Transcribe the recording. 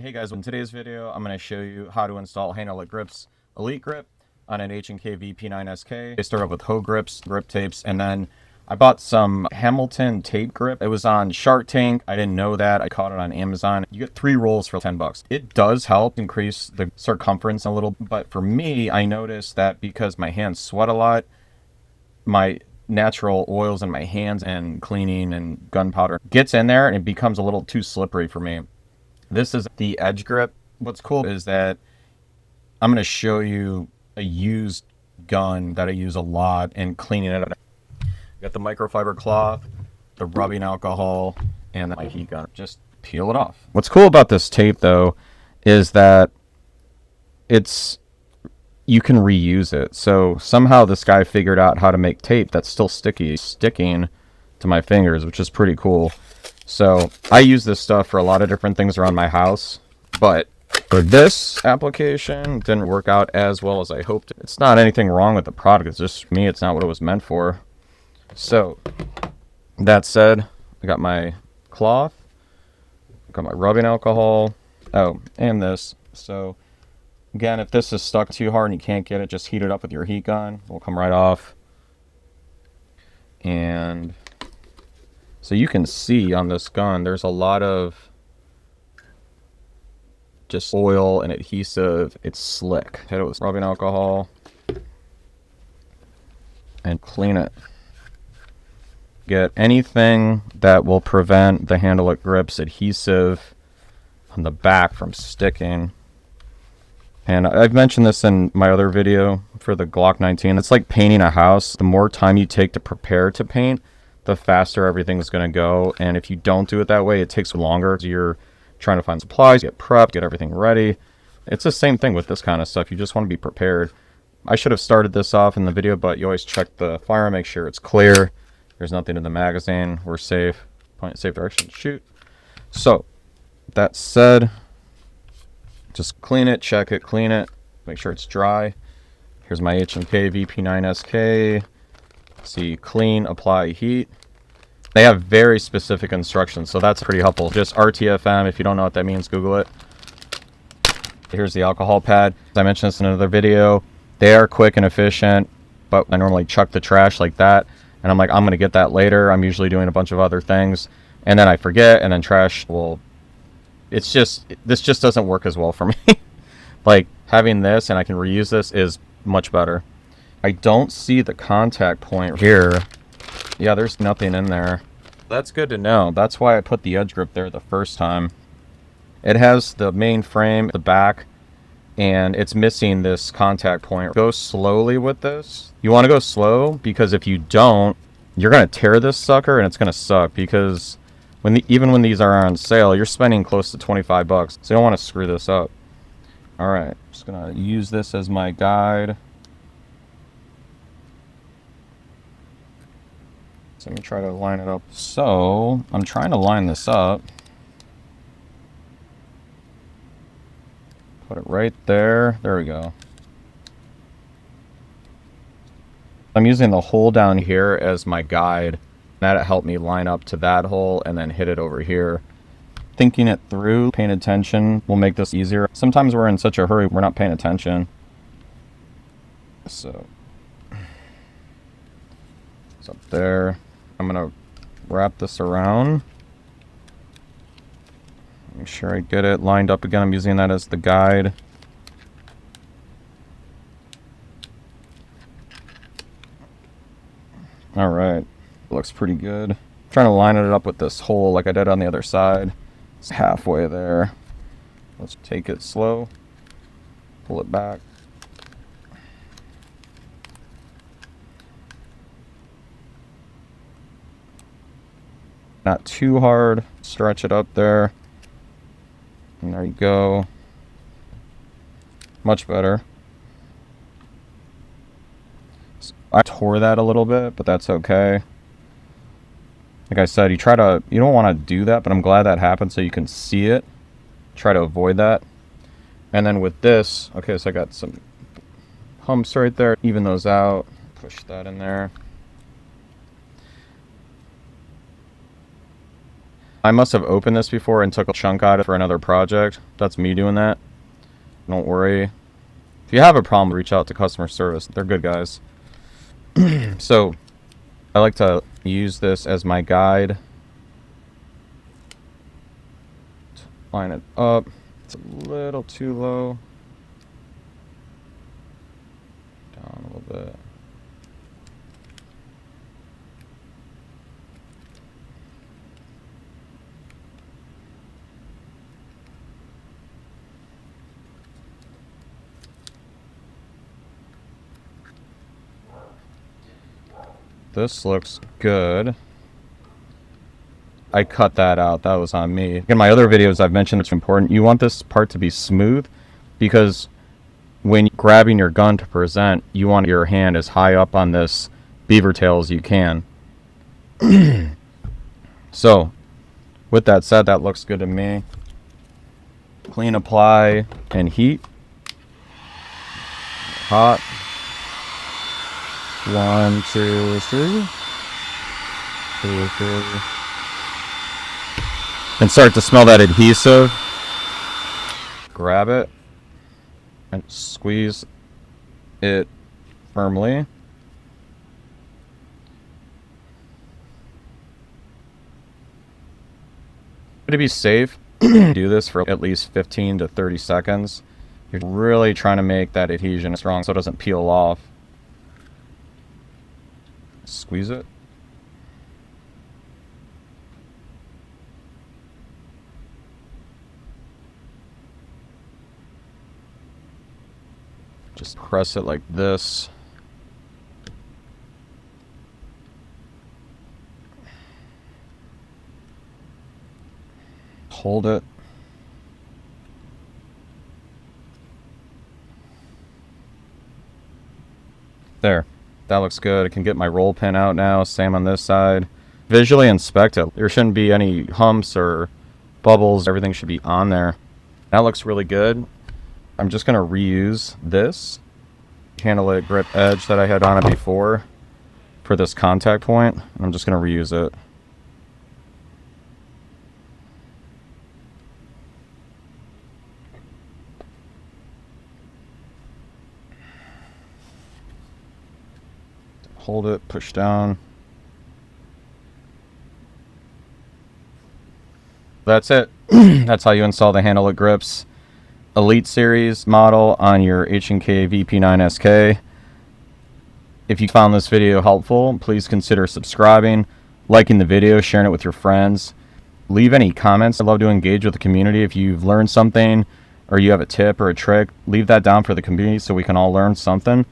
Hey guys, in today's video, I'm going to show you how to install Handle Grips Elite Grip on an H&K VP9SK. I started with hoe grips, grip tapes, and then I bought some Hamilton tape grip. It was on Shark Tank. I didn't know that. I caught it on Amazon. You get 3 rolls for 10 bucks. It does help increase the circumference a little, but for me, I noticed that because my hands sweat a lot, my natural oils in my hands and cleaning and gunpowder gets in there and it becomes a little too slippery for me. This is the edge grip. What's cool is that I'm going to show you a used gun that I use a lot and cleaning it up. Got the microfiber cloth, the rubbing alcohol, and my heat gun. Just peel it off. What's cool about this tape though is that you can reuse it. So somehow this guy figured out how to make tape that's still sticking to my fingers, which is pretty cool. So I use this stuff for a lot of different things around my house, but for this application, it didn't work out as well as I hoped. It's not anything wrong with the product. It's just me. It's not what it was meant for. So that said, I got my cloth, I got my rubbing alcohol. Oh, and this. So again, if this is stuck too hard and you can't get it, just heat it up with your heat gun. It'll come right off. And so you can see on this gun, there's a lot of just oil and adhesive. It's slick. Hit it with rubbing alcohol and clean it. Get anything that will prevent the Handle Grips adhesive on the back from sticking. And I've mentioned this in my other video for the Glock 19. It's like painting a house. The more time you take to prepare to paint, the faster everything's going to go. And if you don't do it that way, it takes longer. You're trying to find supplies, get prepped, get everything ready. It's the same thing with this kind of stuff. You just want to be prepared. I should have started this off in the video, but you always check the fire, make sure it's clear. There's nothing in the magazine. We're safe. Point safe direction, shoot. So that said, just clean it, check it, clean it, make sure it's dry. Here's my H&K VP9SK. See, clean, apply, heat. They have very specific instructions, so that's pretty helpful. Just RTFM, if you don't know what that means, Google it. Here's the alcohol pad. As I mentioned this in another video, they are quick and efficient, but I normally chuck the trash like that, and I'm like, I'm gonna get that later. I'm usually doing a bunch of other things, and then I forget, and then trash will... this just doesn't work as well for me. Like, having this, and I can reuse this, is much better. I don't see the contact point here. Yeah, there's nothing in there. That's good to know. That's why I put the edge grip there the first time. It has the main frame, the back, and it's missing this contact point. Go slowly with this. You want to go slow because if you don't, you're going to tear this sucker and it's going to suck because even when these are on sale, you're spending close to 25 bucks. So you don't want to screw this up. All right, just going to use this as my guide. So let me try to line it up. So I'm trying to line this up. Put it right there. There we go. I'm using the hole down here as my guide. That'll help me line up to that hole and then hit it over here. Thinking it through, paying attention will make this easier. Sometimes we're in such a hurry, we're not paying attention. So it's up there. I'm going to wrap this around. Make sure I get it lined up again. I'm using that as the guide. All right. Looks pretty good. I'm trying to line it up with this hole like I did on the other side. It's halfway there. Let's take it slow. Pull it back. Not too hard. Stretch it up there. And there you go. Much better. So I tore that a little bit, but that's okay. Like I said, you don't want to do that, but I'm glad that happened so you can see it. Try to avoid that. And then with this, okay, so I got some humps right there. Even those out. Push that in there. I must have opened this before and took a chunk out of it for another project. That's me doing that. Don't worry. If you have a problem, reach out to customer service. They're good guys. So, I like to use this as my guide. Line it up. It's a little too low. Down a little bit. This looks good. I cut that out. That was on me. In my other videos, I've mentioned it's important. You want this part to be smooth because when you're grabbing your gun to present, you want your hand as high up on this beaver tail as you can. So, with that said, that looks good to me. Clean, apply, and heat. Hot. 1, 2, 3. 2, 3. And start to smell that adhesive. Grab it and squeeze it firmly. To be safe, do this for at least 15 to 30 seconds. You're really trying to make that adhesion strong so it doesn't peel off. Squeeze it. Just press it like this. Hold it. There. That looks good. I can get my roll pin out now. Same on this side. Visually inspect it. There shouldn't be any humps or bubbles. Everything should be on there. That looks really good. I'm just going to reuse this handle it grip edge that I had on it before for this contact point. I'm just going to reuse it. Hold it, push down. That's it. That's how you install the handle it grips Elite Series model on your H&K VP9SK. If you found this video helpful, please consider subscribing, liking the video, sharing it with your friends. Leave any comments. I love to engage with the community. If you've learned something or you have a tip or a trick, leave that down for the community so we can all learn something.